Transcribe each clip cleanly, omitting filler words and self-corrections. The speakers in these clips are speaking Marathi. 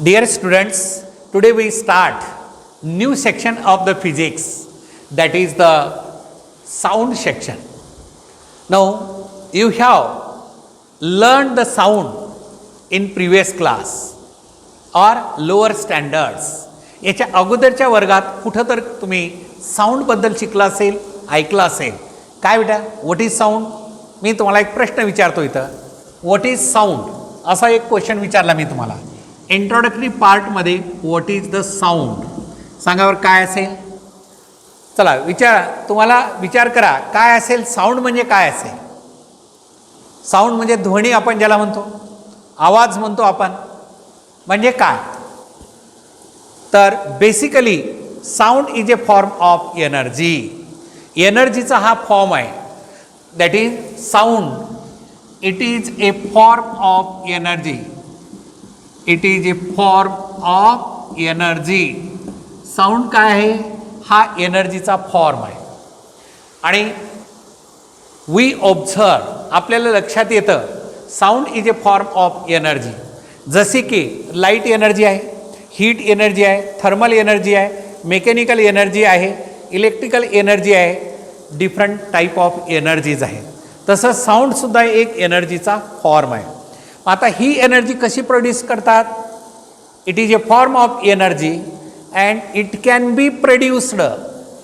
Dear students, today we start new section of the physics, that is the sound section. Now you have learned the sound in previous class or lower standards. याच्या अगोदरच्या वर्गात कुठं तर तुम्ही साऊंड बद्दल शिकला असेल, ऐकला असेल. काय बेटा, व्हॉट इज साऊंड? मी तुम्हाला एक प्रश्न विचारतो इथं, व्हॉट इज साऊंड असा एक क्वेश्चन विचारला मी तुम्हाला. इंट्रोडक्टरी पार्टमध्ये व्हॉट इज द साऊंड सांगावर काय असेल? चला तुम्हाला विचार करा, काय असेल साऊंड म्हणजे काय असेल? साऊंड म्हणजे ध्वनी, आपण ज्याला म्हणतो आवाज म्हणतो आपण, म्हणजे काय? तर basically sound is a form of energy. एनर्जीचा हा फॉर्म आहे, that is sound. It is a form of energy. It is a form of energy. Sound काय आहे? हा एनर्जीचा फॉर्म आहे. आणि वी ऑब्झर्व, आपल्याला लक्षात येतं sound is a form of energy. जसे की लाईट एनर्जी आहे, हीट एनर्जी आहे, थर्मल एनर्जी आहे, मेकॅनिकल एनर्जी आहे, इलेक्ट्रिकल एनर्जी आहे, डिफरंट टाईप ऑफ एनर्जीज आहेत. तसं साऊंडसुद्धा एक एनर्जीचा फॉर्म आहे. आता ही एनर्जी कशी प्रोड्यूस करतात? It is a form of energy and it can be produced.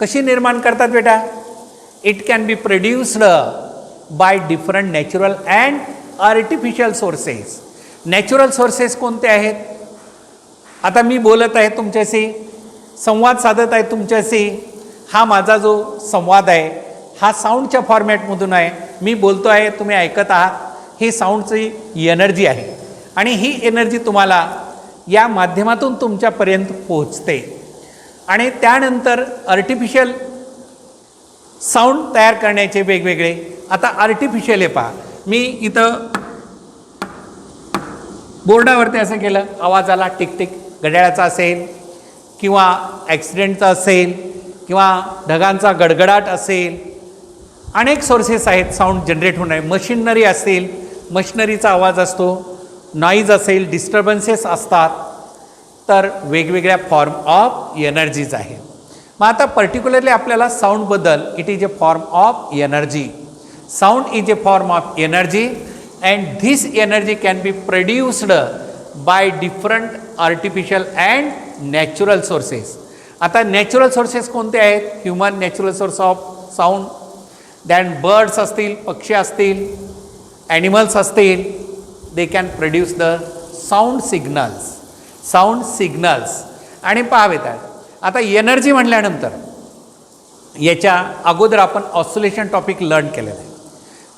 कशी निर्माण करतात बेटा? It can be produced by different natural and artificial sources. Natural sources कोणते आहेत? आता मी बोलत आहे तुमच्याशी, संवाद साधत आहे तुमच्याशी. हा माझा जो संवाद आहे हा साऊंडच्या फॉर्मॅटमधून आहे. मी बोलतो आहे, तुम्ही ऐकत आहात. ही साऊंडची एनर्जी आहे आणि ही एनर्जी तुम्हाला या माध्यमातून तुमच्यापर्यंत पोहोचते. आणि त्यानंतर आर्टिफिशियल साऊंड तयार करण्याचे वेगवेगळे. आता आर्टिफिशियल हे पहा, मी इथं बोर्डावरती असं केलं, आवाज आला टिकटिक, घड्याळाचा असेल किंवा ॲक्सिडेंटचा असेल किंवा ढगांचा गडगडाट असेल. अनेक सोर्सेस आहेत साऊंड जनरेट होणारे. मशिनरी असेल, मशिनरीचा आवाज असतो, नॉईज असेल, डिस्टर्बन्सेस असतात. तर वेगवेगळ्या फॉर्म ऑफ एनर्जीज आहेत. मग आता पर्टिक्युलरली आपल्याला साऊंडबद्दल, it is a form of energy. Sound is a form of energy and this energy can be produced by different artificial and natural sources. आता नॅचरल सोर्सेस कोणते आहेत? Human natural source of sound, then birds असतील, पक्षी असतील, ॲनिमल्स असतील, they can produce the sound signals. Sound signals. आणि पाहावे येतात. आता एनर्जी म्हटल्यानंतर याच्या अगोदर आपण ऑसिलेशन टॉपिक लर्न केलेलं आहे.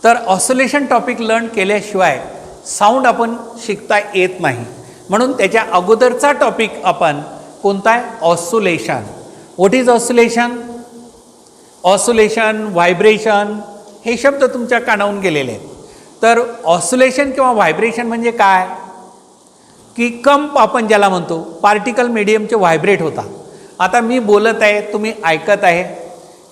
तर ऑसिलेशन टॉपिक लर्न केल्याशिवाय साऊंड आपण शिकता येत नाही. म्हणून त्याच्या अगोदरचा टॉपिक आपण कोणता आहे? Oscillation. What is oscillation? Oscillation, vibration हे शब्द तुमच्या कानावून गेलेले आहेत. तर ऑसिलेशन किंवा व्हायब्रेशन म्हणजे काय? की कंप आपण ज्याला म्हणतो, पार्टिकल मीडियमचे व्हायब्रेट होतात. आता मी बोलत आहे, तुम्ही ऐकत आहे.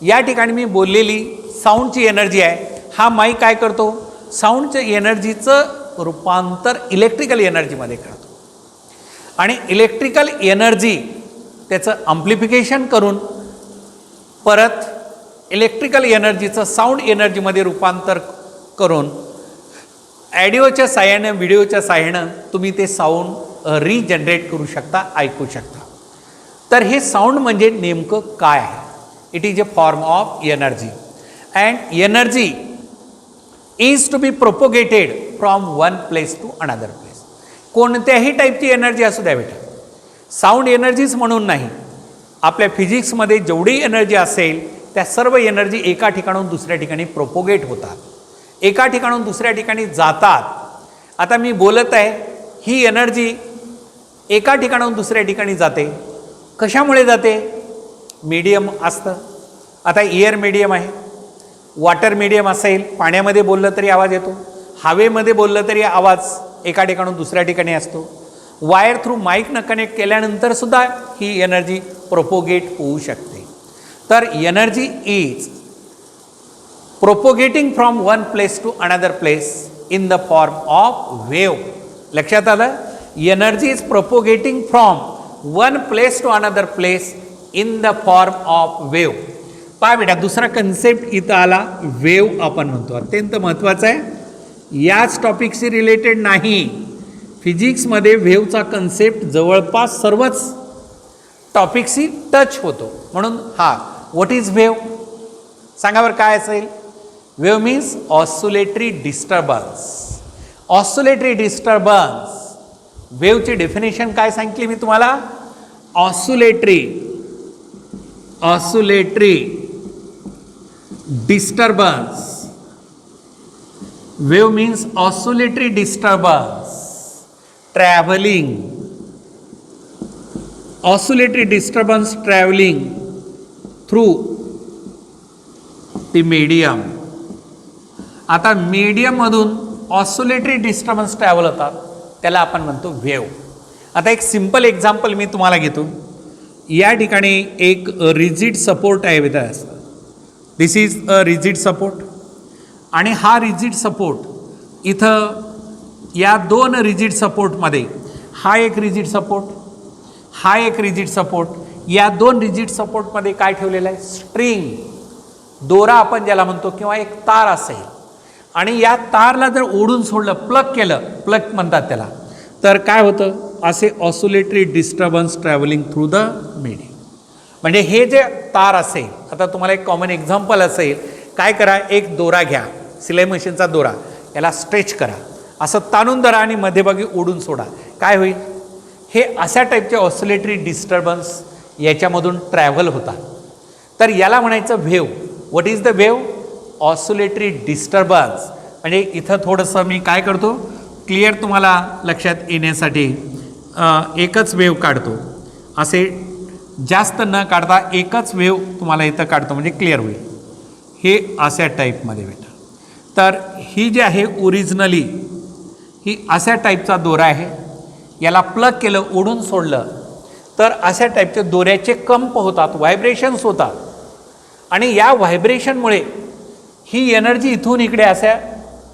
या ठिकाणी मी बोललेली साऊंडची एनर्जी आहे. हा माईक काय करतो? साऊंडच्या एनर्जीचं रूपांतर इलेक्ट्रिकल एनर्जीमध्ये करतो. आणि इलेक्ट्रिकल एनर्जी त्याचं अम्प्लिफिकेशन करून परत इलेक्ट्रिकल एनर्जीचं साऊंड एनर्जीमध्ये रूपांतर करून ॲडिओच्या साह्यानं, व्हिडिओच्या साह्यानं तुम्ही ते साऊंड रिजनरेट करू शकता, ऐकू शकता. तर हे साऊंड म्हणजे नेमकं काय आहे? It is a form of energy and energy is to be propagated from one place to another place. कोणत्याही टाईपची एनर्जी असू द्या बेटा, साऊंड एनर्जीच म्हणून नाही. आपल्या फिजिक्समध्ये जेवढी एनर्जी असेल त्या सर्व एनर्जी एका ठिकाणाहून दुसऱ्या ठिकाणी प्रोपोगेट होतात, एका ठिकाणाहून दुसऱ्या ठिकाणी जातात. आता मी बोलत आहे, ही एनर्जी एका ठिकाणाहून दुसऱ्या ठिकाणी जाते. कशामुळे जाते? मीडियम असतं. आता एअर मीडियम आहे, वॉटर मीडियम असेल, पाण्यामध्ये बोललं तरी आवाज येतो, हवेमध्ये बोललं तरी आवाज एका ठिकाणून दुसऱ्या ठिकाणी असतो. वायर थ्रू माईकनं कनेक्ट केल्यानंतरसुद्धा ही एनर्जी प्रोपोगेट होऊ शकते. तर energy is propagating from one place to another place in the form of wave. लक्षात आलं? Energy is propagating from one place to another place in the form of wave. पहा बेटा, दुसरा कन्सेप्ट इथं आला, वेव आपण म्हणतो, अत्यंत महत्त्वाचा आहे. याच टॉपिकशी रिलेटेड नाही, फिजिक्समध्ये वेवचा कन्सेप्ट जवळपास सर्वच टॉपिकशी टच होतो. म्हणून व्हॉट इज वेव सांगा बरं काय असेल. Wave means oscillatory disturbance. Oscillatory disturbance, वेवची डेफिनेशन काय सांगितली मी तुम्हाला. Oscillatory disturbance. Wave means oscillatory disturbance travelling. Oscillatory disturbance travelling through the medium. आता मीडियममधून ऑस्सिलेटरी डिस्टर्बन्स ट्रॅव्हल होतात, त्याला आपण म्हणतो वेव. आता एक सिंपल एक्झाम्पल मी तुम्हाला घेतो. या ठिकाणी एक रिजिड सपोर्ट आहे with us. This is a rigid support. आणि हा रिजिड सपोर्ट इथं या दोन रिजिड सपोर्टमध्ये हा एक रिजिड सपोर्ट, हा एक रिजिड सपोर्ट, या दोन रिजिड सपोर्टमध्ये काय ठेवलेलं आहे, स्ट्रिंग, दोरा आपण ज्याला म्हणतो, किंवा एक तार असेल. आणि या तारला जर ओढून सोडलं, प्लग केलं, प्लग म्हणतात त्याला, तर काय होतं, असे oscillatory disturbance travelling through the medium. म्हणजे हे जे तार असेल, आता तुम्हाला एक कॉमन एक्झाम्पल असेल, काय करा, एक दोरा घ्या, सिलाई मशीनचा दोरा, याला स्ट्रेच करा, असं ताणून धरा आणि मध्यभागी ओढून सोडा. काय होईल, हे अशा टाईपचे ऑस्सिलेटरी डिस्टर्बन्स याच्यामधून ट्रॅव्हल होतात. तर याला म्हणायचं wave. What is the wave, oscillatory disturbance. म्हणजे इथं थोडंसं मी काय करतो, क्लिअर तुम्हाला लक्षात येण्यासाठी एकच वेव काढतो, असे जास्त न काढता एकच वेव तुम्हाला इथं काढतो, म्हणजे क्लिअर होईल. हे अशा टाईपमध्ये बेटा. तर ही जी आहे ओरिजिनली ही अशा टाईपचा दोरा आहे, याला प्लग केलं, ओढून सोडलं, तर अशा टाईपचे दोऱ्याचे कंप होतात, व्हायब्रेशन्स होतात. आणि या व्हायब्रेशनमुळे ही एनर्जी इथून इकडे अशा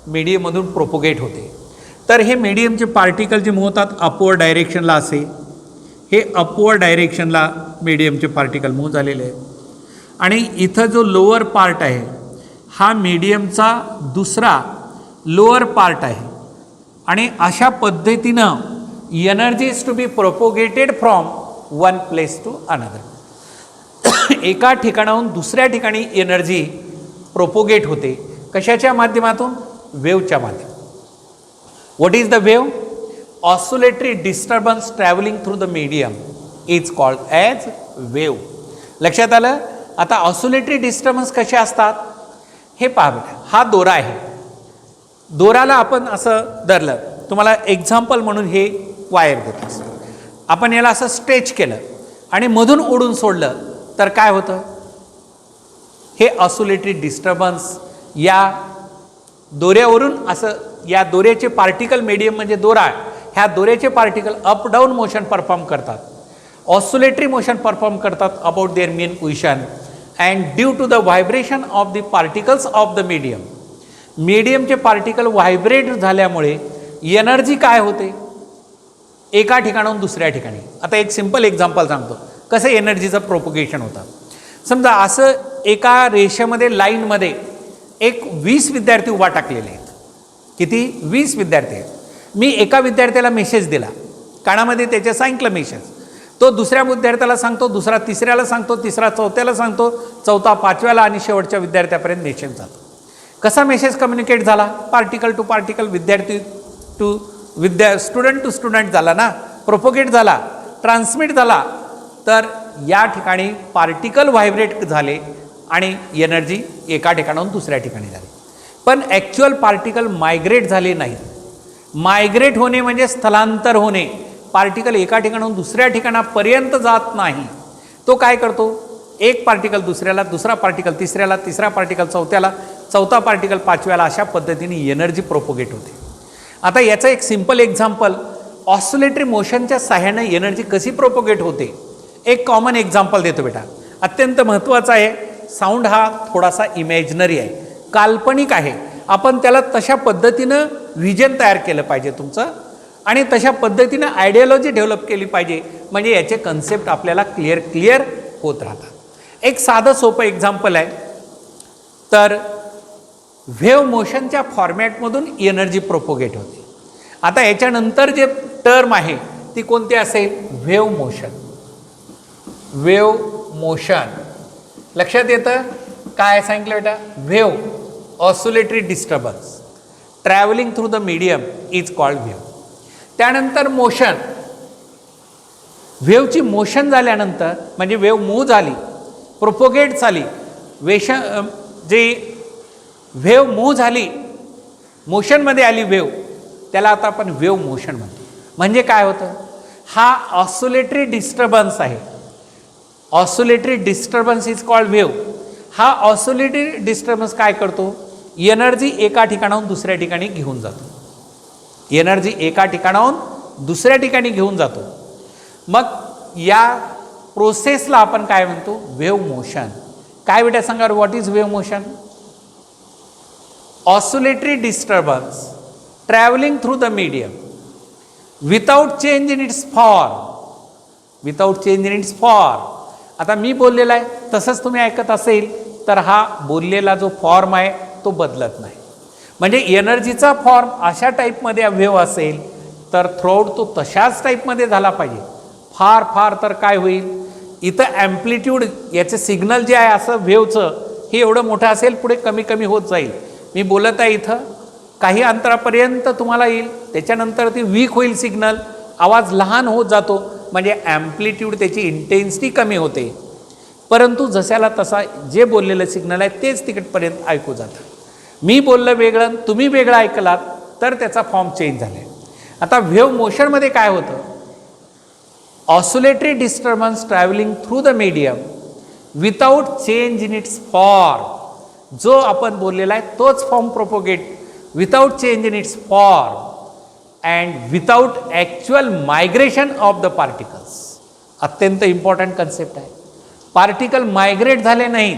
मीडियममधून प्रोपोगेट होते. तर हे मीडियमचे पार्टिकल जे मूव्ह होतात अपवर्ड डायरेक्शनला, असे हे अपवर्ड डायरेक्शनला मीडियमचे पार्टिकल मूव्ह झालेले आहेत. आणि इथं जो लोअर पार्ट आहे हा मीडियमचा दुसरा लोअर पार्ट आहे. आणि अशा पद्धतीनं energy is to be propagated from one place to another. एका ठिकाणाहून दुसऱ्या ठिकाणी एनर्जी प्रोपोगेट होते. कशाच्या माध्यमातून, वेवच्या माध्यमातून. What is the wave, oscillatory disturbance travelling through the medium is called as wave. लक्षात आलं. आता ऑस्सिलेटरी डिस्टर्बन्स कसे असतात हे पहा बेटा. हा दोरा आहे, दोराला आपण असं धरलं, तुम्हाला एक्झाम्पल म्हणून हे वायर देतो, आपण याला असं स्ट्रेच केलं आणि मधून ओढून सोडलं, तर काय होतं, हे ऑस्सिलेटरी डिस्टर्बन्स या दोऱ्यावरून असं, या दोऱ्याचे पार्टिकल, मीडियम म्हणजे दोरा, ह्या दोऱ्याचे particle up down motion perform करतात, ऑस्सिलेटरी मोशन परफॉर्म करतात about their mean position. And due to the vibration of the particles of the medium, मीडियमचे पार्टिकल व्हायब्रेट झाल्यामुळे एनर्जी काय होते, एका ठिकाणाहून दुसऱ्या ठिकाणी. आता एक सिंपल एक्झाम्पल सांगतो कसं एनर्जीचं प्रोपोगेशन होतं. समजा असं एका रेषेमध्ये, लाईनमध्ये एक 20 विद्यार्थी उभा टाकलेले आहेत. किती, 20 विद्यार्थी आहेत. मी एका विद्यार्थ्याला मेसेज दिला, कानामध्ये त्याच्या सांगितलं मेसेज, तो दुसऱ्या विद्यार्थ्याला सांगतो, दुसरा तिसऱ्याला सांगतो, तिसरा चौथ्याला सांगतो, चौथा पाचव्याला, आणि शेवटच्या विद्यार्थ्यापर्यंत मेसेज जातो. कसा मेसेज कम्युनिकेट झाला, पार्टिकल टू पार्टिकल, विद्यार्थी टू स्टुडंट टू स्टुडंट झाला ना, प्रोपोगेट झाला, ट्रान्समिट झाला. तर या ठिकाणी पार्टिकल व्हायब्रेट झाले आणि एनर्जी एका ठिकाणाहून दुसऱ्या ठिकाणी झाली. पण ॲक्च्युअल पार्टिकल मायग्रेट झाले नाहीत. मायग्रेट होणे म्हणजे स्थलांतर होणे. पार्टिकल एका ठिकाणाहून दुसऱ्या ठिकाणापर्यंत जात नाही. तो काय करतो, एक पार्टिकल दुसऱ्याला, दुसरा पार्टिकल तिसऱ्याला, तिसरा पार्टिकल चौथ्याला, चौथा पार्टिकल पाचव्याला, अशा पद्धतीने एनर्जी प्रोपोगेट होते. आता याचं एक सिंपल एक्झाम्पल, ऑस्सिलेटरी मोशनच्या सहाय्याने एनर्जी कशी प्रोपोगेट होते, एक कॉमन एक्झाम्पल देतो बेटा, अत्यंत महत्त्वाचा आहे. साऊंड हा थोडासा इमॅजिनरी आहे, काल्पनिक आहे. आपण त्याला तशा पद्धतीनं व्हिजन तयार केलं पाहिजे तुमचं. आणि तशा पद्धतीनं आयडियोलॉजी डेव्हलप केली पाहिजे, म्हणजे याचे कन्सेप्ट आपल्याला क्लिअर होत राहतात. एक साधं सोपं एक्झाम्पल आहे, तर व्हेव मोशनच्या फॉर्मॅटमधून एनर्जी प्रोपोगेट होते. आता याच्यानंतर जे टर्म आहे ती कोणती असेल? Wave motion. वेव मोशन लक्षात येतं काय सांगितलं बेटा? Wave oscillatory disturbance travelling through the medium is called wave. त्यानंतर मोशन, व्हेवची मोशन झाल्यानंतर म्हणजे वेव मूव्ह झाली, प्रोपोगेट झाली, जे व्हेव मूव्ह झाली, मोशनमध्ये आली व्हेव, त्याला आता आपण वेव मोशन म्हणतो. म्हणजे काय होतं? हा ऑसिलेटरी डिस्टर्बन्स आहे. Oscillatory disturbance is called wave. हा ऑसिलेटरी डिस्टर्बन्स काय करतो? एनर्जी एका ठिकाणाहून दुसऱ्या ठिकाणी घेऊन जातो. एनर्जी एका ठिकाणाहून दुसऱ्या ठिकाणी घेऊन जातो. मग या प्रोसेसला आपण काय म्हणतो? Wave motion. काय बेटा सांगा, what is wave motion? Oscillatory disturbance travelling through the medium without change in its form. Without change in its form. आता मी बोललेला आहे तसंच तुम्ही ऐकत असेल तर हा बोललेला जो फॉर्म आहे तो बदलत नाही. म्हणजे एनर्जीचा फॉर्म अशा टाईपमध्ये व्हेव असेल तर थ्रोआउट तो तशाच टाईपमध्ये झाला पाहिजे. फार फार तर काय होईल, इथं ॲम्प्लिट्यूड याचे सिग्नल जे आहे असं व्हेवचं हे एवढं मोठं असेल, पुढे कमी कमी होत जाईल. मी बोलत आहे इथं काही अंतरापर्यंत तुम्हाला येईल, त्याच्यानंतर ती वीक होईल सिग्नल, आवाज लहान होत जातो, म्हणजे ॲम्प्लिट्यूड त्याची इंटेन्सिटी कमी होते. परंतु जशाला तसा जे बोललेलं सिग्नल आहे तेच तिकडपर्यंत ऐकू जातं. मी बोललं वेगळं, तुम्ही वेगळं ऐकलात तर त्याचा फॉर्म चेंज झाला. आता व्हेव मोशनमध्ये काय होतं? Oscillatory disturbance travelling through the medium without change in its form. जो आपण बोललेला आहे तोच form propagate without change in its form and without actual migration of the particles. अत्यंत इम्पॉर्टंट कन्सेप्ट आहे. पार्टिकल मायग्रेट झाले नाहीत,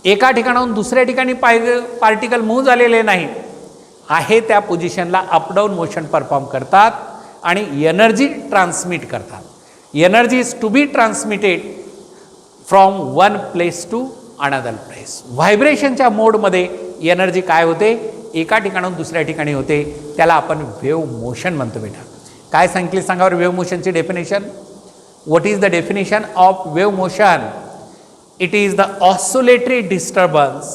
एका ठिकाणाहून दुसऱ्या ठिकाणी पार्टिकल मूव्ह झालेले नाहीत, आहे त्या पोझिशनला अपडाऊन मोशन परफॉर्म करतात आणि एनर्जी ट्रान्समिट करतात. Energy is to be transmitted from one place to another place. व्हायब्रेशनच्या मोडमध्ये एनर्जी काय होते? एका ठिकाणाहून दुसऱ्या ठिकाणी होते. त्याला आपण वेव मोशन म्हणतो. बेटा काय सांगितले सांगा वेव मोशनची definition? What is the definition of wave motion? It is the oscillatory disturbance.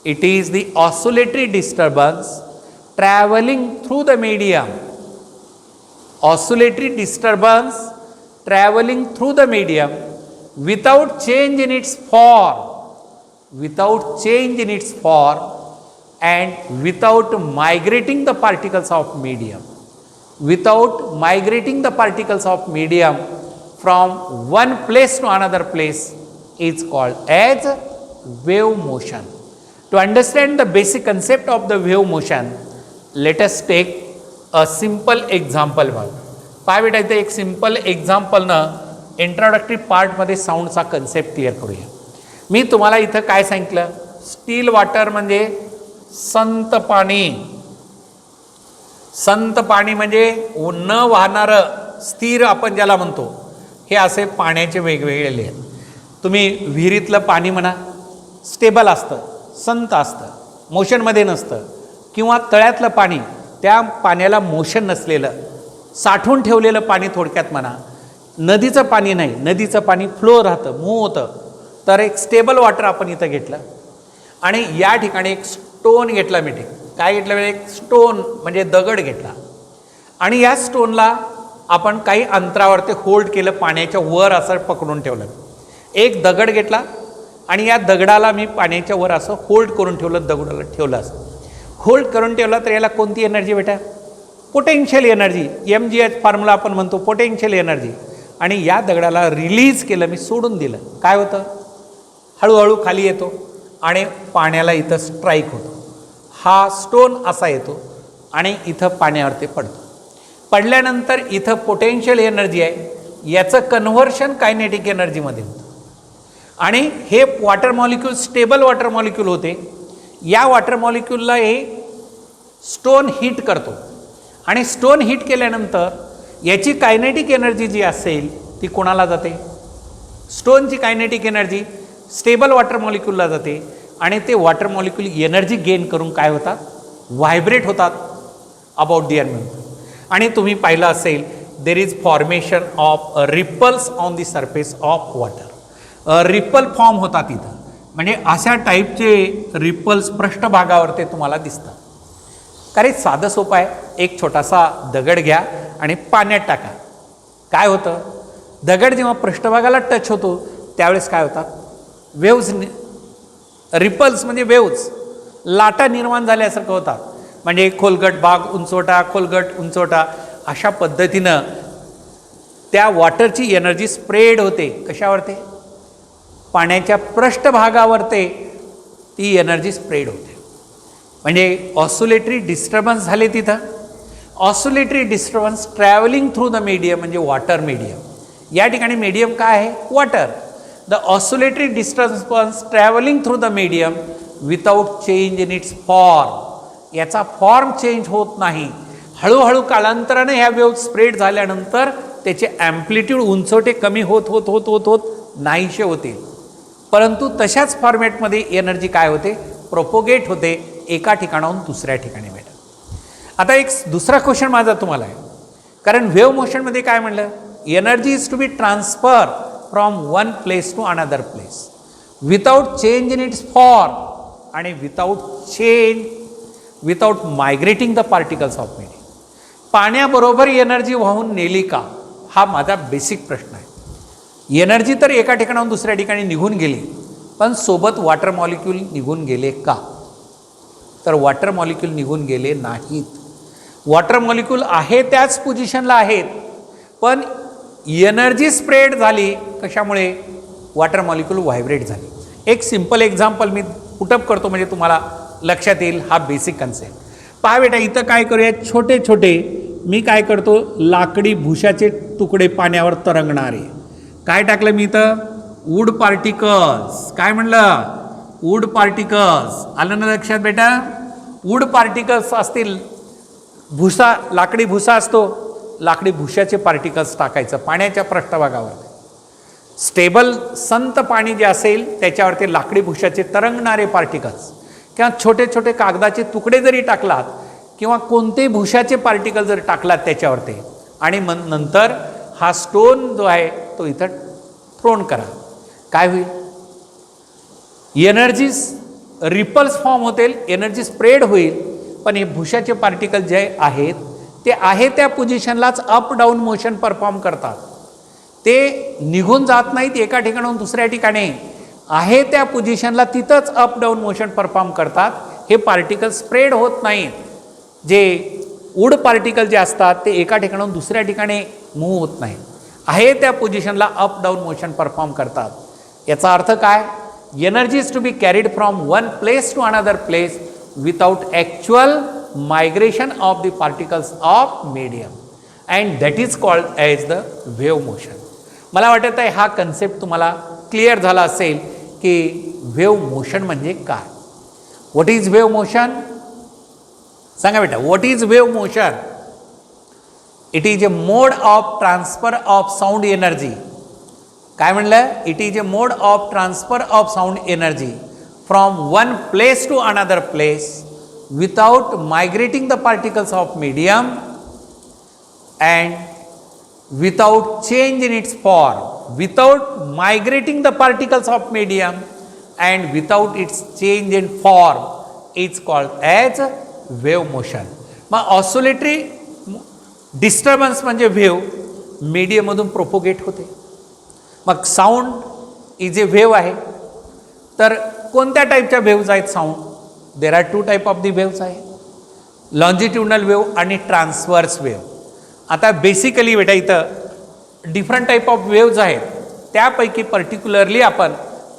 It is the oscillatory disturbance travelling through the medium. Oscillatory disturbance travelling through the medium without change in its form, without change in its form and without migrating the particles of medium, without migrating the particles of medium from one place to another place is called as wave motion. To understand the basic concept of the wave motion, let us take a simple example. पाय बेटा इथे एक सिंपल एक्झाम्पल ना इंट्रोडक्टरी पार्टमध्ये साऊंडचा कन्सेप्ट क्लिअर करूया. मी तुम्हाला इथं काय सांगितलं? स्टील वॉटर म्हणजे संत पाणी. संत पाणी म्हणजे न वाहणारं स्थिर आपण ज्याला म्हणतो, हे असे पाण्याचे वेगवेगळे लेयर. तुम्ही विहिरीतलं पाणी म्हणा, स्टेबल असतं, संत असतं, मोशनमध्ये नसतं. किंवा तळ्यातलं पाणी, त्या पाण्याला मोशन नसलेलं, साठवून ठेवलेलं पाणी थोडक्यात म्हणा. नदीचं पाणी नाही, नदीचं पाणी फ्लो राहतं, मूव्ह होतं. तर एक स्टेबल वॉटर आपण इथं घेतलं आणि या ठिकाणी एक स्टोन घेतला. मी काय घेतलं? एक स्टोन म्हणजे दगड घेतला आणि या स्टोनला आपण काही अंतरावर ते होल्ड केलं, पाण्याच्या वर असं पकडून ठेवलं. एक दगड घेतला आणि या दगडाला मी पाण्याच्या वर असं होल्ड करून ठेवलं, दगडाला ठेवलं. असं होल्ड करून ठेवलं तर याला कोणती एनर्जी बेटा? Potential energy. MGH फॉर्म्युला आपण म्हणतो पोटेन्शियल एनर्जी. आणि या दगडाला रिलीज केलं, मी सोडून दिलं, काय होतं? हळूहळू खाली येतो आणि पाण्याला इथं स्ट्राईक होतो. हा स्टोन असा येतो आणि इथं पाण्यावरती पडतो. पडल्यानंतर इथं पोटेन्शियल एनर्जी आहे, याचं कन्व्हर्शन कायनेटिक एनर्जीमध्ये होतं आणि हे water molecule stable water molecule होते. या वॉटर मॉलिक्यूलला हे स्टोन हीट करतो आणि स्टोन हीट केल्यानंतर याची कायनेटिक एनर्जी जी असेल ती कोणाला जाते? स्टोनची कायनेटिक एनर्जी स्टेबल वॉटर मॉलिक्यूलला जाते आणि ते वॉटर मॉलिक्यूल एनर्जी गेन करून काय होतात? व्हायब्रेट होतात अबाउट दी एनर्जी. आणि तुम्ही पाहिलं असेल there is formation of ripples on the surface of water. Ripple form होतात इथं, म्हणजे अशा टाईपचे रिपल्स पृष्ठभागावर ते तुम्हाला दिसतात. कारण साधं सोपं आहे. एक छोटासा दगड घ्या आणि पाण्यात टाका. काय होतं? दगड जेव्हा पृष्ठभागाला टच होतो त्यावेळेस काय होतात? वेव्ज, रिपल्स म्हणजे वेव्ज, लाटा निर्माण झाल्यासारखं होतात. म्हणजे खोलगट भाग उंचवटा, खोलगट उंचवटा, अशा पद्धतीनं त्या वॉटरची एनर्जी स्प्रेड होते. कशावर? ते पाण्याच्या पृष्ठभागावर ते ती एनर्जी स्प्रेड होते. म्हणजे ऑस्सिलेटरी डिस्टर्बन्स झाले तिथं. Oscillatory disturbance travelling through the medium म्हणजे वॉटर मीडियम. या ठिकाणी मीडियम काय आहे? Water. The oscillatory disturbance travelling through the medium without change in its form. याचा फॉर्म चेंज होत नाही. हळूहळू कालांतराने ह्या वेव्ह स्प्रेड झाल्यानंतर त्याचे ॲम्प्लिट्यूड उंचवटे कमी होत होत होत होत होत नाहीसे होतील. परंतु तशाच फॉर्मॅटमध्ये एनर्जी काय होते? प्रोपोगेट होते, एका ठिकाणाहून दुसऱ्या ठिकाणी भेटत. आता एक दुसरा क्वेश्चन माझा तुम्हाला आहे, कारण वेव्ह मोशनमध्ये काय म्हणलं? Energy is to be transfer from one place to another place without change in its form आणि without migrating the particles of medium. पाण्याबरोबर एनर्जी वाहून नेली का? हा माझा बेसिक प्रश्न आहे. एनर्जी तर एका ठिकाणाहून दुसऱ्या ठिकाणी निघून गेली, पण सोबत वॉटर मॉलिक्यूल निघून गेले का? तर वॉटर मॉलिक्यूल निघून गेले नाहीत. वॉटर मॉलिक्यूल आहे त्याच पोझिशनला आहेत, पण एनर्जी स्प्रेड झाली. कशामुळे? वॉटर मॉलिक्यूल व्हायब्रेट झाली. एक सिंपल एक्झाम्पल मी पुटअप करतो म्हणजे तुम्हाला लक्षात येईल हा बेसिक कन्सेप्ट. पहा बेटा, इथं काय करूया? छोटे छोटे मी काय करतो? लाकडी भुशाचे तुकडे पाण्यावर तरंगणारे. काय टाकलं मी इथं? Wood particles. काय म्हणलं? Wood particles. आलं ना लक्षात बेटा? वूड पार्टिकल्स असतील. भुसा, लाकडी भुसा असतो, लाकडी भुशाचे पार्टिकल्स टाकायचं पाण्याच्या पृष्ठभागावर. स्टेबल संत पाणी जे असेल त्याच्यावरती लाकडी भुशाचे तरंगणारे पार्टिकल्स किंवा छोटे छोटे कागदाचे तुकडे जरी टाकलात किंवा कोणतेही भुशाचे पार्टिकल जर टाकलात त्याच्यावरती आणि नंतर हा स्टोन जो आहे तो इथं थ्रोन करा, काय होईल? एनर्जीज रिपल्स फॉर्म होतील, एनर्जी स्प्रेड होईल. पण हे भुशाचे पार्टिकल जे आहेत ते आहे त्या पोझिशनलाच अप डाऊन मोशन परफॉर्म करतात. ते निघून जात नाहीत एका ठिकाणाहून दुसऱ्या ठिकाणी, आहे त्या पोझिशनला तिथंच अप डाऊन मोशन परफॉर्म करतात. हे पार्टिकल स्प्रेड होत नाहीत. जे वूड पार्टिकल जे असतात ते एका ठिकाणाहून दुसऱ्या ठिकाणी मूव्ह होत नाहीत, आहे त्या पोझिशनला अप डाऊन मोशन परफॉर्म करतात. याचा अर्थ काय? Energy is to be carried from one place to another place without actual migration of the particles of medium and that is called as the wave motion. मला वाटत आहे हा कन्सेप्ट तुम्हाला क्लिअर झाला असेल की वेव्ह मोशन म्हणजे काय. What is wave motion? सांगा बेटा, what is wave motion? It is a mode of transfer of sound energy. काय म्हणलं? It is a mode of transfer of sound energy from one place to another place without migrating the particles of medium and without change in its form, without migrating the particles of medium and without its change in form, it's called as wave motion. मग ऑसिलेटरी डिस्टर्बन्स म्हणजे वेव्ह मीडियममधून प्रोपोगेट होते. मग साऊंड इज ए वेव्ह आहे. तर कोणत्या टाईपच्या वेव्ज आहेत sound? There are two type of the waves आहे, लॉन्जिट्युडनल वेव्ह आणि ट्रान्सवर्स वेव्ह. आता बेसिकली बेटा इथं डिफरंट टाईप ऑफ वेव्ज आहेत, त्यापैकी पर्टिक्युलरली आपण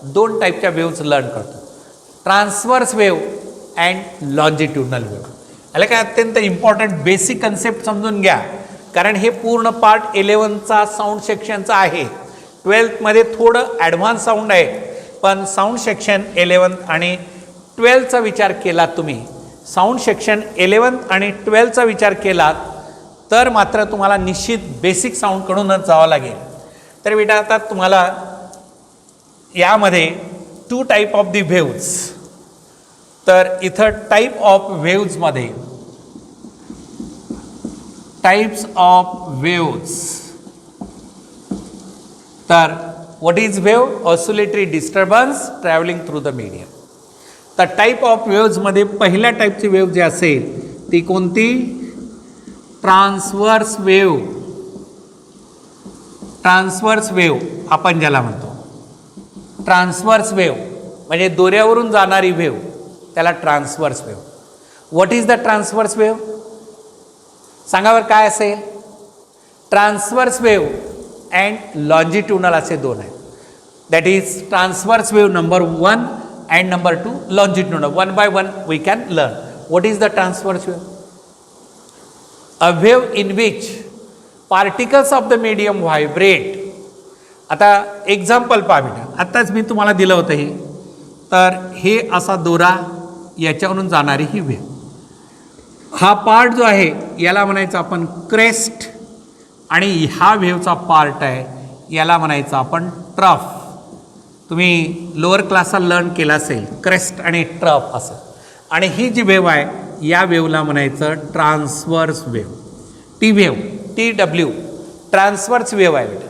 दोन टाईपच्या वेव्ज लर्न करतो, transverse wave and longitudinal wave. याला काय अत्यंत इम्पॉर्टंट बेसिक कन्सेप्ट समजून घ्या, कारण हे पूर्ण पार्ट 11चा साऊंड सेक्शनचा आहे. 12थमध्ये थोडं ॲडव्हान्स साऊंड आहे, पण साऊंड सेक्शन 11th आणि 12चा विचार केलात तुम्ही, साऊंड सेक्शन 11th आणि 12चा विचार केलात तर मात्र तुम्हाला निश्चित बेसिक साऊंडकडूनच जावं लागेल. तर बेटा आता तुम्हाला यामध्ये 2 टाईप ऑफ दी वेव्ज, तर इथं टाईप ऑफ वेव्जमध्ये टाइप्स ऑफ वेव्स, तर what is wave? Oscillatory disturbance travelling through the medium. तर टाईप ऑफ वेव्जमध्ये पहिल्या टाईपची वेव्ह जी असेल ती कोणती? Transverse wave. ट्रान्सवर्स वेव्ह आपण ज्याला म्हणतो, ट्रान्सवर्स वेव्ह म्हणजे दोऱ्यावरून जाणारी वेव्ह, त्याला transverse wave. What is the transverse wave? सांगावर काय असेल? ट्रान्सवर्स वेव्ह अँड लॉन्जिट्युनल असे दोन आहेत. That is transverse wave number 1 and number 2 longitudinal. 1 by 1 we can learn. What is the transverse wave? A wave in which particles of the medium vibrate. आता एक्झाम्पल पहा बेटा, आत्ताच मी तुम्हाला दिलं होतं हे. तर हे असा दोरा, याच्यावरून जाणारी ही वेव्ह. हा पार्ट जो आहे याला म्हणायचं आपण क्रेस्ट, आणि हा वेव्हचा पार्ट आहे याला म्हणायचं आपण ट्रफ. तुम्ही लोअर क्लासला लर्न केलं असेल क्रेस्ट आणि ट्रफ असं. आणि ही जी वेव्ह आहे या वेव्हला म्हणायचं transverse wave. T wave, TW transverse wave आहे बेटा.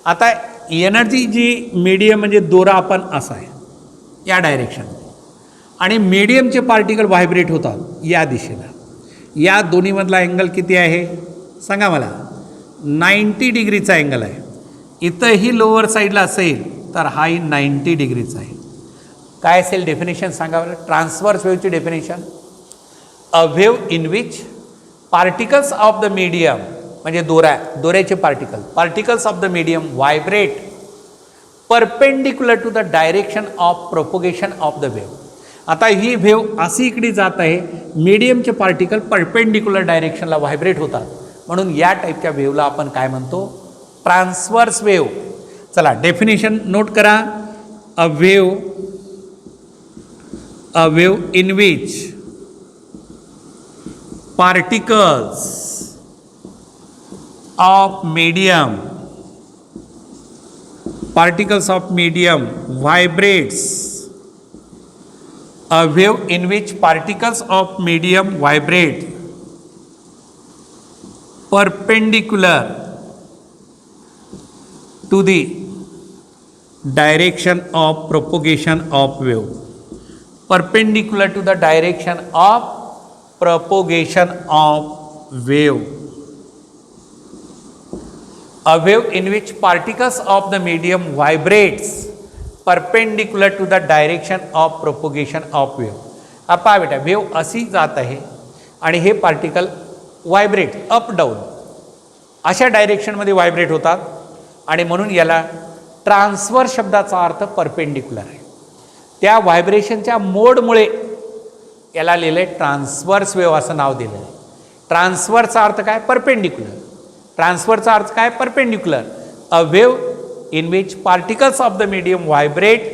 आता एनर्जी जी मीडियम म्हणजे दोरा आपण असा आहे या डायरेक्शन, आणि मीडियमचे पार्टिकल व्हायब्रेट होतात या दिशेला. या दोन्हीमधला अँगल किती आहे सांगा मला? 90 डिग्रीचा अँगल आहे. इथंही लोअर साईडला असेल तर हाही 90 डिग्रीचा आहे. काय असेल डेफिनेशन सांगा बरं? ट्रान्सवर्स वेव्हची definition, a wave in which particles of the medium म्हणजे दोऱ्याचे particles of the medium vibrate perpendicular to the direction of propagation of the wave. आता ही वेव्ह अशी इकडे जात आहे, मीडियमचे पार्टिकल परपेंडिक्युलर डायरेक्शनला व्हायब्रेट होतात, म्हणून या टाईपच्या वेव्हला आपण काय म्हणतो? Transverse wave. चला डेफिनेशन नोट करा. A wave in which particles of medium vibrates. A wave in which particles of medium vibrate perpendicular to the direction of propagation of wave. Perpendicular to the direction of propagation of wave. A wave in which particles of the medium vibrates perpendicular to the direction of propagation of wave. अब पहा बेटा, वेव अशी जात आहे आणि हे पार्टिकल व्हायब्रेट अप डाऊन अशा डायरेक्शनमध्ये व्हायब्रेट होतात, आणि म्हणून याला ट्रान्सवर्स शब्दाचा अर्थ परपेंडिक्युलर आहे. त्या व्हायब्रेशनच्या मोडमुळे याला लिहिलं आहे ट्रान्सवर्स वेव्ह असं नाव दिलं आहे. ट्रान्सवर्सचा अर्थ काय? परपेंडिक्युलर. ट्रान्सफरचा अर्थ काय? Perpendicular. A wave in which particles of the medium vibrate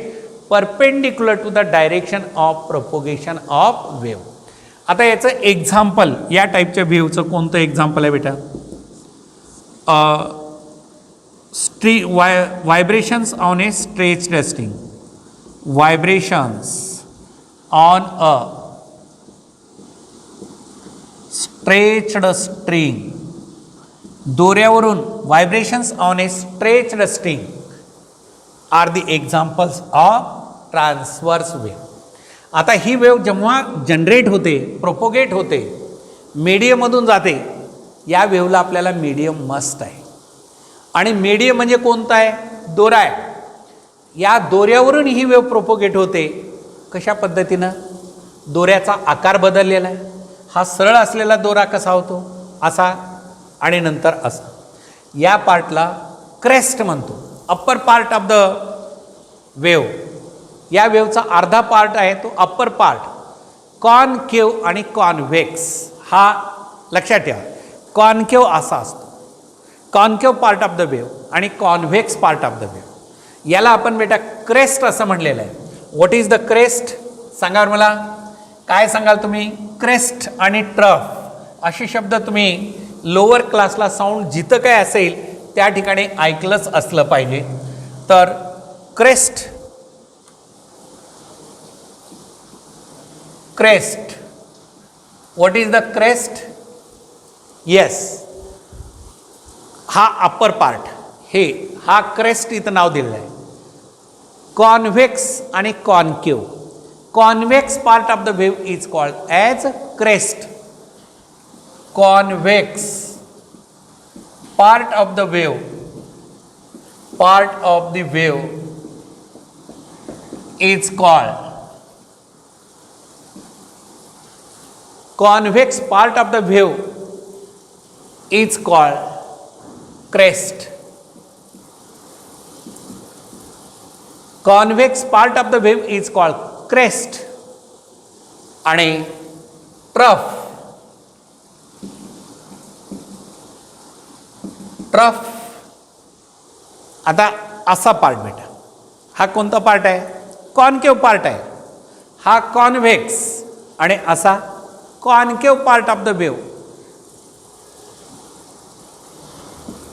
perpendicular to the direction of propagation of wave. आता याचं एक्झाम्पल, या टाईपच्या वेव्हचं कोणतं एक्झाम्पल आहे बेटा? Vibrations on a stretched string. Vibrations on a stretched string. दोऱ्यावरून vibrations on a stretched string are the examples of transverse wave. आता ही वेव्ह जेव्हा जनरेट होते, प्रोपोगेट होते, मीडियममधून जाते, या वेव्हला आपल्याला मीडियम मस्ट आहे. आणि मीडियम म्हणजे कोणता आहे? दोरा आहे. या दोऱ्यावरून ही वेव्ह प्रोपोगेट होते. कशा पद्धतीनं? दोऱ्याचा आकार बदललेला आहे. हा सरळ असलेला दोरा कसा होतो? असा, आणि नंतर असा. या पार्टला क्रेस्ट म्हणतो, upper part of the wave. या वेव्हचा अर्धा पार्ट आहे तो अप्पर पार्ट. कॉनकेव्ह आणि कॉन्व्हेक्स हा लक्षात ठेवा. कॉनकेव्ह असा असतो, concave part of the wave, आणि convex part of the wave. याला आपण बेटा क्रेस्ट असं म्हणलेलं आहे. What is the crest? सांगा मला, काय सांगाल तुम्ही? क्रेस्ट आणि ट्रफ असे शब्द तुम्ही लोअर क्लासला साऊंड जिथं काय असेल त्या ठिकाणी ऐकलंच असलं पाहिजे. तर crest, crest, what is the crest? Yes, हा अप्पर पार्ट, हा क्रेस्ट इथं नाव दिलेलं आहे. कॉन्व्हेक्स आणि concave. Convex part of the wave is called as crest. Convex part of the wave is called convex part of the wave is called crest. Convex part of the wave is called crest आणि trough. ट्रफ. आता असा पार्ट बेटा, हा कोणता पार्ट आहे? कॉन्केव पार्ट आहे. हा कॉन्व्हेक्स आणि असा concave part of the wave.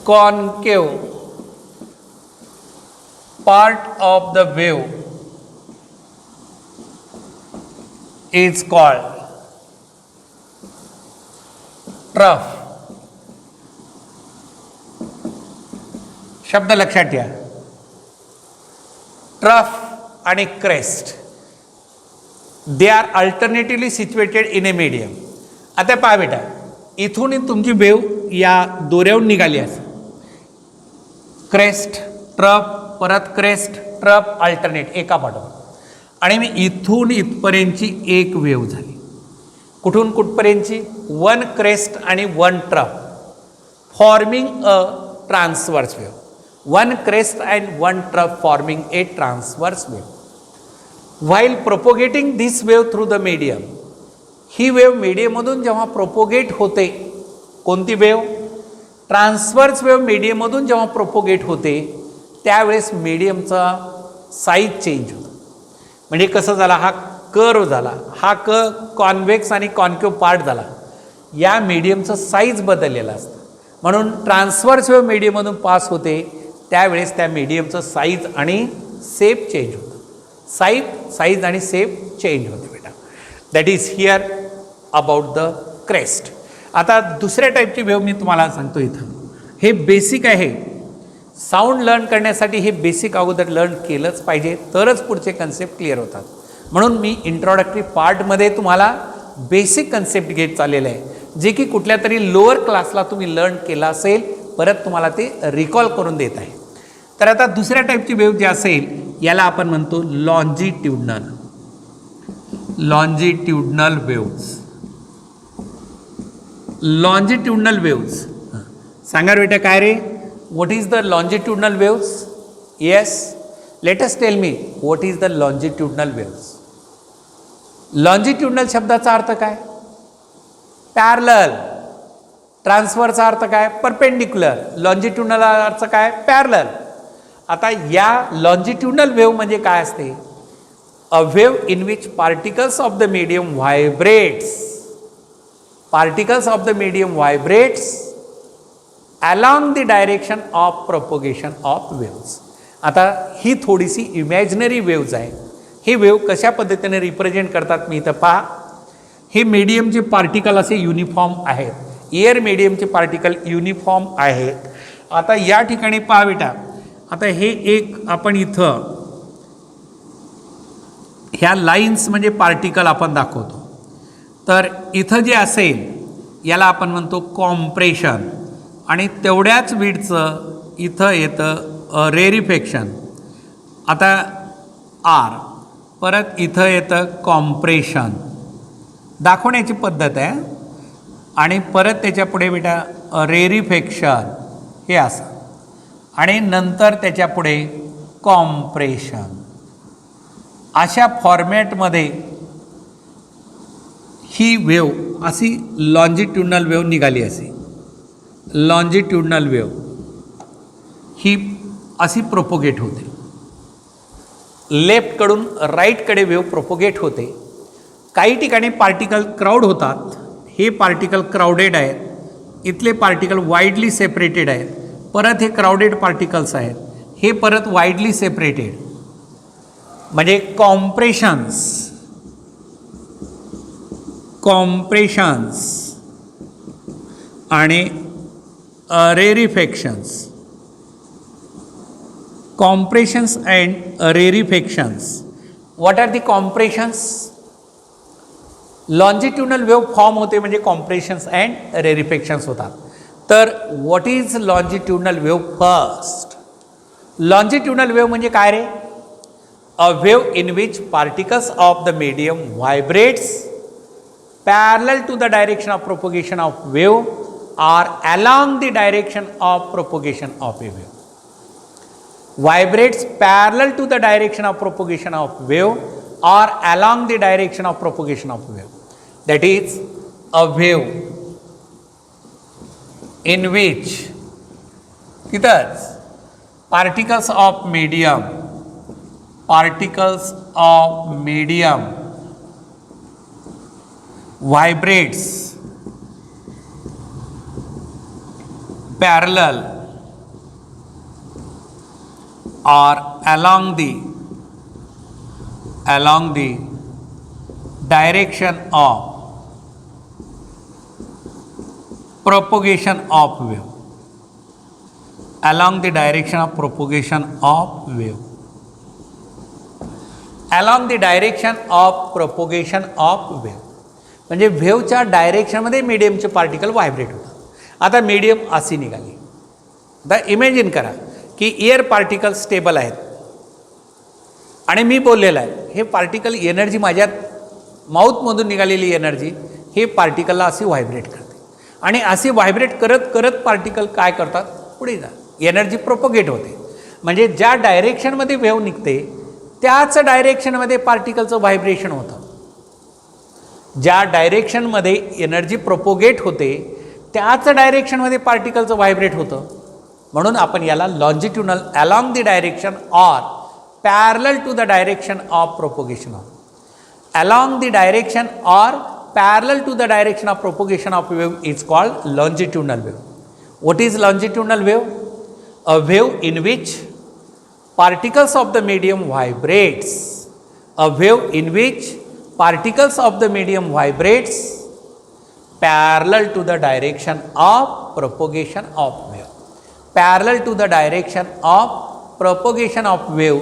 Concave part of the wave is called trough. शब्द लक्षात ठेवा. ट्रफ आणि crest, they are alternatively situated in a medium. आता पहा बेटा, इथून तुमची वेव या दोऱ्याहून निघाली असेल. क्रेस्ट, ट्रफ, परत क्रेस्ट, ट्रफ, अल्टरनेट एका पाठोपाठ. आणि मी इथून इथपर्यंतची एक वेव झाली. कुठून कुठपर्यंतची? वन क्रेस्ट आणि one trough forming a transverse wave. One crest and one trough forming a transverse wave. While propagating this wave through the medium, ही वेव मीडियममधून जेव्हा प्रोपोगेट होते, कोणती वेव? ट्रान्सवर्स वेव मीडियममधून जेव्हा प्रोपोगेट होते त्यावेळेस मीडियमचा साईज चेंज होतो. म्हणजे कसं झाला? हा कर्व झाला, हा कॉन्व्हेक्स आणि कॉन्केव पार्ट झाला. या मीडियमचं साईज बदललेलं असतं. म्हणून ट्रान्सवर्स वेव मीडियममधून पास होते त्यावेळेस त्या मीडियमचं साईज आणि शेप चेंज होतं. साईज आणि शेप चेंज होते बेटा. That is here about the crest. आता दुसऱ्या टाईपची वेव मी तुम्हाला सांगतो इथं. हे बेसिक आहे. साऊंड लर्न करण्यासाठी हे बेसिक अगोदर लर्न केलंच पाहिजे, तरच पुढचे कन्सेप्ट क्लिअर होतात. म्हणून मी इंट्रोडक्टरी पार्टमध्ये तुम्हाला बेसिक कन्सेप्ट घेत चाललेलं आहे, जे की कुठल्या तरी लोअर क्लासला तुम्ही लर्न केला असेल, परत तुम्हाला ते रिकॉल करून देत आहे. तर आता दुसऱ्या टाईपची वेव जी असेल याला आपण म्हणतो longitudinal. Longitudinal waves. Longitudinal waves सांगा बेटा काय रे? What is the longitudinal waves? Yes, let us tell me what is the longitudinal waves. Longitudinal शब्दाचा अर्थ काय? पॅरलल. ट्रान्सफरचा अर्थ काय? परपेंडिक्युलर. लॉन्जिट्युडनल अर्थ काय? पॅरलल. आता या लॉन्जिट्युडनल वेव्ह म्हणजे काय असते? A wave in which particles of the medium vibrates. Particles of the medium vibrates along the direction of propagation of waves. आता ही थोडीशी इमॅजिनरी वेव्ज आहे. ही वेव्ह कशा पद्धतीने रिप्रेझेंट करतात मी इथं पहा. हे मीडियमचे पार्टिकल असे युनिफॉर्म आहेत. एअर मीडियमचे पार्टिकल युनिफॉर्म आहेत. आता या ठिकाणी पहा बेटा, आता हे एक आपण इथं ह्या लाईन्स म्हणजे पार्टिकल आपण दाखवतो. तर इथं जे असेल याला आपण म्हणतो कॉम्प्रेशन आणि तेवढ्याच विड्थचं इथं येतं रेरिफेक्शन. आता आर, परत इथं येतं कॉम्प्रेशन. दाखवण्याची पद्धत आहे. आणि परत त्याच्या पुढे बेटा रेरिफेक्शन हे असं, आणि नंतर त्याच्या पुढे कॉम्प्रेशन. अशा फॉर्मॅटमध्ये ही वेव्ह अशी लॉन्जिट्युडनल वेव्ह निघाली. अशी लॉन्जिट्युडनल वेव्ह ही अशी प्रोपोगेट होते. लेफ्टकडून राईटकडे वेव्ह प्रोपोगेट होते. काही ठिकाणी पार्टिकल क्राऊड होतात. हे पार्टिकल क्राऊडेड आहेत, इथले पार्टिकल वाईडली सेपरेटेड आहेत, परत हे क्राउडेड पार्टिकल्स आहेत, हे परत वाईडली सेपरेटेड, म्हणजे कॉम्प्रेशन्स आणि rarefactions. Compressions and rarefactions. What are the compressions? Longitudinal wave form होते म्हणजे कॉम्प्रेशन्स अँड रेरिफॅक्शन्स होतात. तर what is longitudinal wave? First, longitudinal wave म्हणजे काय रे? A wave in which particles of the medium vibrates parallel to the direction of propagation of wave or along the direction of propagation of a wave. Vibrates parallel to the direction of propagation of wave or along the direction of propagation of wave. That is a wave in which particles of medium vibrates parallel or along the direction of propagation of wave. Along the direction of propagation of wave. Along the direction of propagation of wave. म्हणजे वेव्हच्या डायरेक्शनमध्ये मीडियमचे पार्टिकल व्हायब्रेट होतात. आता मीडियम अशी निघाली. आता इमॅजिन करा की एअर पार्टिकल स्टेबल आहेत आणि मी बोललेलं आहे, हे पार्टिकल एनर्जी माझ्या माऊथमधून निघालेली एनर्जी हे पार्टिकलला अशी व्हायब्रेट करते आणि अशी व्हायब्रेट करत करत पार्टिकल काय करतात? पुढे जा, एनर्जी प्रोपोगेट होते. म्हणजे ज्या डायरेक्शनमध्ये वेव्ह निघते त्याच डायरेक्शनमध्ये पार्टिकलचं व्हायब्रेशन होतं. ज्या डायरेक्शनमध्ये एनर्जी प्रोपोगेट होते त्याच डायरेक्शनमध्ये पार्टिकलचं व्हायब्रेट होतं. म्हणून आपण याला longitudinal along the direction or parallel to the direction of propagation of. Along the direction or parallel to the direction of propagation of wave is called longitudinal wave. What is longitudinal wave? A wave in which particles of the medium vibrates. A wave in which particles of the medium vibrates parallel to the direction of propagation of wave. Parallel to the direction of propagation of wave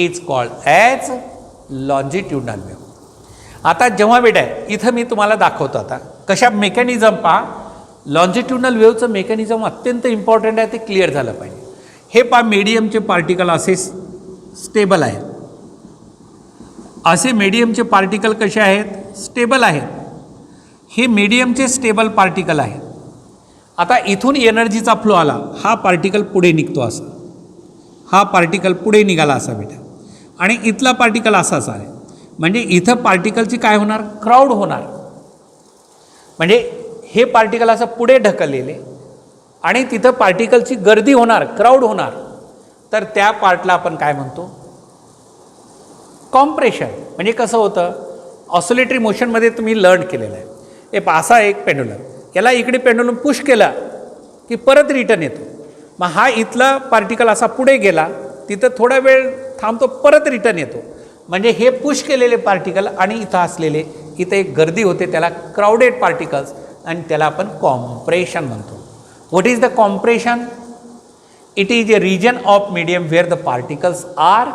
is called as longitudinal wave. आता जेव्हा बेटा इथं मी तुम्हाला दाखवतो आता कशा मेकॅनिझम पहा. लॉन्जिट्युडनल वेव्हचं मेकॅनिझम अत्यंत इम्पॉर्टंट आहे, ते क्लिअर झालं पाहिजे. हे पहा मीडियमचे पार्टिकल असे स्टेबल आहेत. असे मीडियमचे पार्टिकल कसे आहेत? स्टेबल आहेत. हे मीडियमचे स्टेबल पार्टिकल आहेत. आता इथून एनर्जीचा फ्लो आला, हा पार्टिकल पुढे निघतो असा, हा पार्टिकल पुढे निघाला असा बेटा, आणि इथला पार्टिकल असाच आहे. म्हणजे इथं पार्टिकलची काय होणार? क्राऊड होणार. म्हणजे हे पार्टिकल असं पुढे ढकललेले आणि तिथं पार्टिकलची गर्दी होणार, क्राऊड होणार. तर त्या पार्टला आपण काय म्हणतो? कॉम्प्रेशन. म्हणजे कसं होतं? ऑसिलेटरी मोशनमध्ये तुम्ही लर्न केलेलं आहे. हे असा एक पेंडुलम, याला इकडे पेंडुलम पुश केला की परत रिटर्न येतो. मग हा इथला पार्टिकल असा पुढे गेला, तिथं थोडा वेळ थांबतो, परत रिटर्न येतो. म्हणजे हे पुश केलेले पार्टिकल आणि इथं असलेले, इथं एक गर्दी होते, त्याला क्राउडेड पार्टिकल्स, आणि त्याला आपण कॉम्प्रेशन म्हणतो. What is the compression? It is a region of medium where the particles are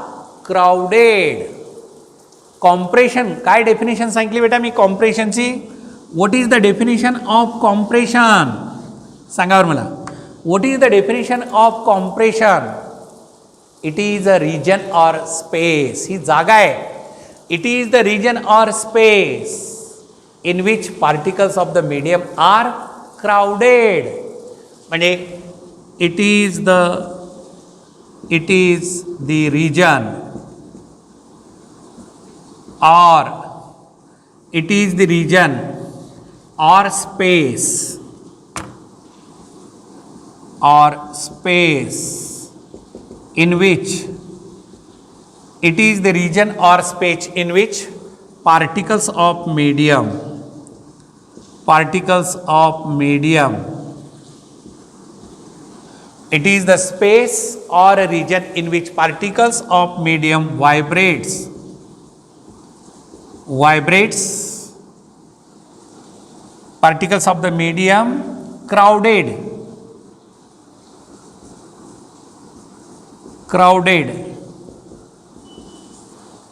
crowded. Compression काय डेफिनेशन सांगितली बेटा मी कॉम्प्रेशनची? What is the definition of compression? सांगा मला. What is the definition of compression? It is a region or space. ही जागा आहे. It is the region or space in which particles of the medium are crowded. म्हणजे it is the region or it is the region or space in which it is the region or space in which particles of medium It is the space or a region in which particles of medium vibrates. Particles of the medium crowded.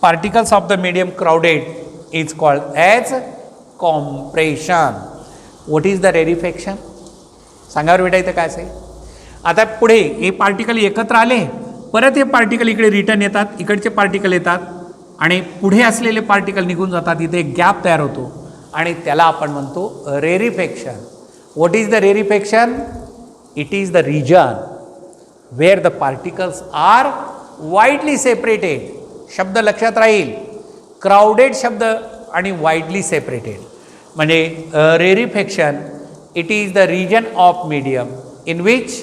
Particles of the medium crowded is called as compression. What is the rarefaction? सांगावर बेटा इथं काय असेल. आता पुढे हे पार्टिकल एकत्र आले, परत हे पार्टिकल इकडे रिटर्न येतात, इकडचे पार्टिकल येतात आणि पुढे असलेले पार्टिकल निघून जातात. इथे एक गॅप तयार होतो आणि त्याला आपण म्हणतो rarefaction. What is the rarefaction? It is the region where the particles are widely separated. शब्द लक्षात राहील, क्राउडेड शब्द आणि वाईडली सेपरेटेड. म्हणजे rarefaction it is the region of medium in which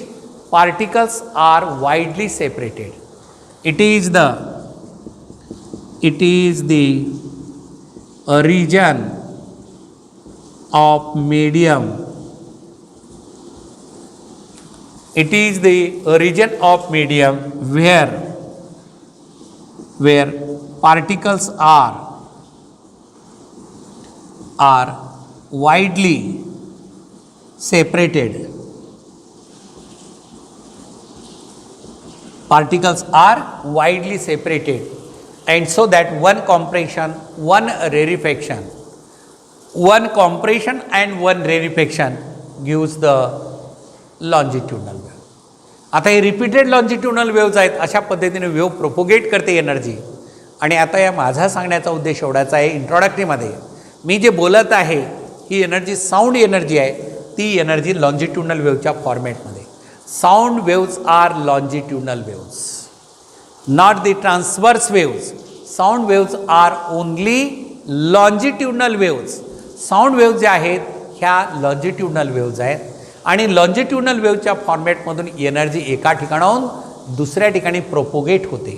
particles are widely separated. It is the region of medium. It is the region of medium where particles are widely separated. Particles are widely separated, and so that one compression, one rarefaction and one rarefaction gives the longitudinal wave. आता हे रिपीटेड लॉन्जिट्युडनल वेव्ज आहेत, अशा पद्धतीने वेव्ह प्रोपोगेट करते एनर्जी. आणि आता या माझा सांगण्याचा उद्देश एवढाच आहे, इंट्रोडक्टरीमध्ये मी जे बोलत आहे ही एनर्जी साऊंड एनर्जी आहे, ती एनर्जी लॉन्जिट्युडनल वेव्हच्या फॉर्मॅटमध्ये. Sound waves are longitudinal waves, not the transverse waves. Sound waves are only longitudinal waves. Sound waves जे आहेत ह्या longitudinal waves आहेत आणि longitudinal waveच्या फॉर्मॅटमधून एनर्जी एका ठिकाणाहून दुसऱ्या ठिकाणी प्रोपोगेट होते.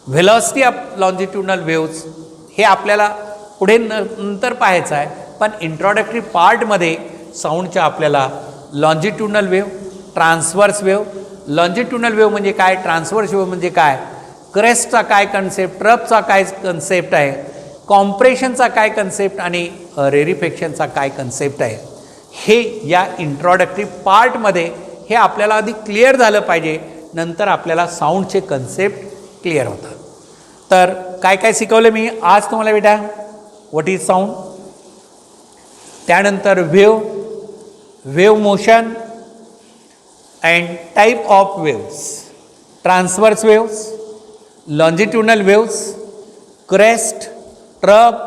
व्हेलॉसिटी ऑफ लॉन्जिट्युडनल वेव्स हे आपल्याला पुढे नंतर पाहायचं आहे, पण इंट्रोडक्टरी पार्टमध्ये साऊंडच्या आपल्याला longitudinal wave, transverse wave. Longitudinal wave म्हणजे काय, ट्रान्सवर्स वेव्ह म्हणजे काय, क्रेस्टचा काय कन्सेप्ट, ट्रपचा काय कन्सेप्ट आहे, कॉम्प्रेशनचा काय कन्सेप्ट आणि रेरिफेक्शनचा काय कन्सेप्ट आहे, हे या इंट्रोडक्टरी पार्टमध्ये हे आपल्याला आधी क्लिअर झालं पाहिजे. नंतर आपल्याला साऊंडचे कन्सेप्ट क्लिअर होतात. तर काय काय शिकवलं मी आज तुम्हाला बेटा, व्हॉट इज साऊंड, त्यानंतर wave motion and type of waves, transverse waves, longitudinal waves, crest, trough,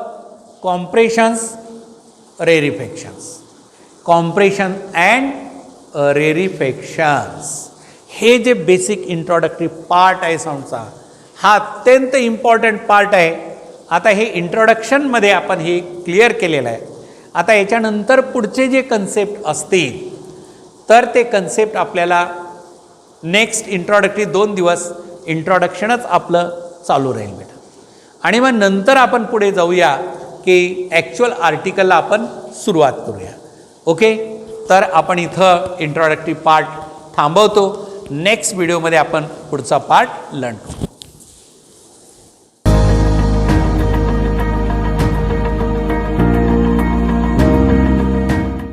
compressions, rarefactions. Compression and rarefactions हे जे बेसिक इंट्रोडक्टरी पार्ट आहे साऊंडचा, हा अत्यंत इम्पॉर्टंट पार्ट आहे. आता हे इंट्रोडक्शनमध्ये आपण हे क्लिअर केलेलं आहे. आता याच्यानंतर पुढचे जे कन्सेप्ट असतील तर ते कन्सेप्ट आपल्याला नेक्स्ट इंट्रोडक्टरी 2 दिवस इंट्रोडक्शनच आपलं चालू राहील बेटा. आणि मग नंतर आपण पुढे जाऊया की ॲक्च्युअल आर्टिकलला आपण सुरुवात करूया. ओके, तर आपण इथं इंट्रोडक्टरी पार्ट थांबवतो. नेक्स्ट व्हिडिओमध्ये आपण पुढचा पार्ट लर्न करू.